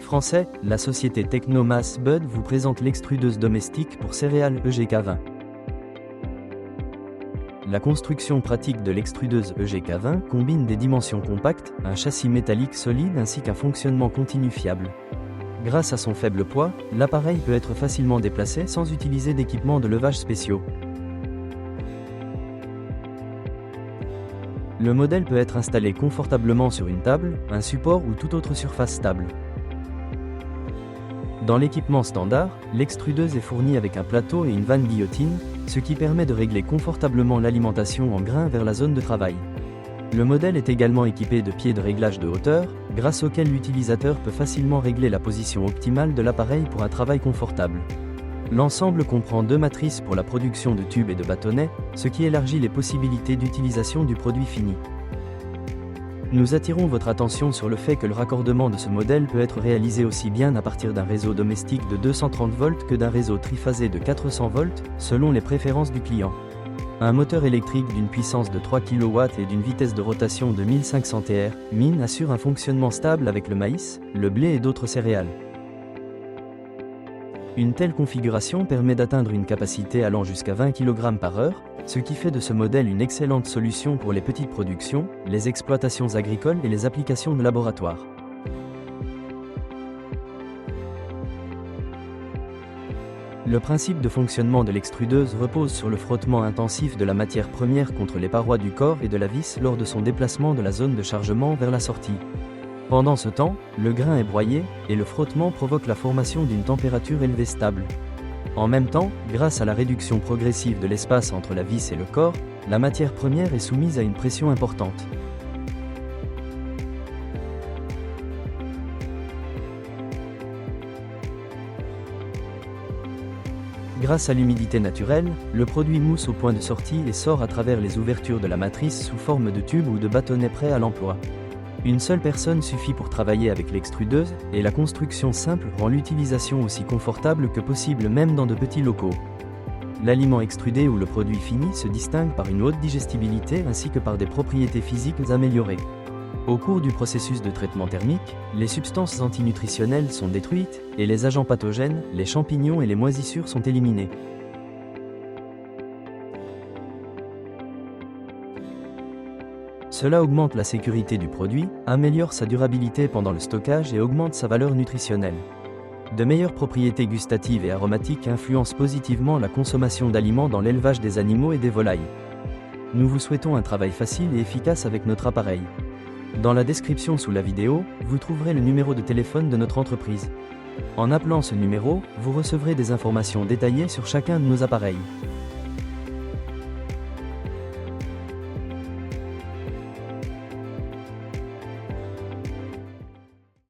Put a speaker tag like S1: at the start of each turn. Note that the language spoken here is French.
S1: Français, la société Technomass Bud vous présente l'extrudeuse domestique pour céréales EGK20. La construction pratique de l'extrudeuse EGK20 combine des dimensions compactes, un châssis métallique solide ainsi qu'un fonctionnement continu fiable. Grâce à son faible poids, l'appareil peut être facilement déplacé sans utiliser d'équipements de levage spéciaux. Le modèle peut être installé confortablement sur une table, un support ou toute autre surface stable. Dans l'équipement standard, l'extrudeuse est fournie avec un plateau et une vanne guillotine, ce qui permet de régler confortablement l'alimentation en grains vers la zone de travail. Le modèle est également équipé de pieds de réglage de hauteur, grâce auxquels l'utilisateur peut facilement régler la position optimale de l'appareil pour un travail confortable. L'ensemble comprend 2 matrices pour la production de tubes et de bâtonnets, ce qui élargit les possibilités d'utilisation du produit fini. Nous attirons votre attention sur le fait que le raccordement de ce modèle peut être réalisé aussi bien à partir d'un réseau domestique de 230 volts que d'un réseau triphasé de 400 volts, selon les préférences du client. Un moteur électrique d'une puissance de 3 kW et d'une vitesse de rotation de 1500 TR/min assure un fonctionnement stable avec le maïs, le blé et d'autres céréales. Une telle configuration permet d'atteindre une capacité allant jusqu'à 20 kg par heure, ce qui fait de ce modèle une excellente solution pour les petites productions, les exploitations agricoles et les applications de laboratoire. Le principe de fonctionnement de l'extrudeuse repose sur le frottement intensif de la matière première contre les parois du corps et de la vis lors de son déplacement de la zone de chargement vers la sortie. Pendant ce temps, le grain est broyé, et le frottement provoque la formation d'une température élevée stable. En même temps, grâce à la réduction progressive de l'espace entre la vis et le corps, la matière première est soumise à une pression importante. Grâce à l'humidité naturelle, le produit mousse au point de sortie et sort à travers les ouvertures de la matrice sous forme de tubes ou de bâtonnets prêts à l'emploi. Une seule personne suffit pour travailler avec l'extrudeuse, et la construction simple rend l'utilisation aussi confortable que possible même dans de petits locaux. L'aliment extrudé ou le produit fini se distingue par une haute digestibilité ainsi que par des propriétés physiques améliorées. Au cours du processus de traitement thermique, les substances antinutritionnelles sont détruites, et les agents pathogènes, les champignons et les moisissures sont éliminés. Cela augmente la sécurité du produit, améliore sa durabilité pendant le stockage et augmente sa valeur nutritionnelle. De meilleures propriétés gustatives et aromatiques influencent positivement la consommation d'aliments dans l'élevage des animaux et des volailles. Nous vous souhaitons un travail facile et efficace avec notre appareil. Dans la description sous la vidéo, vous trouverez le numéro de téléphone de notre entreprise. En appelant ce numéro, vous recevrez des informations détaillées sur chacun de nos appareils.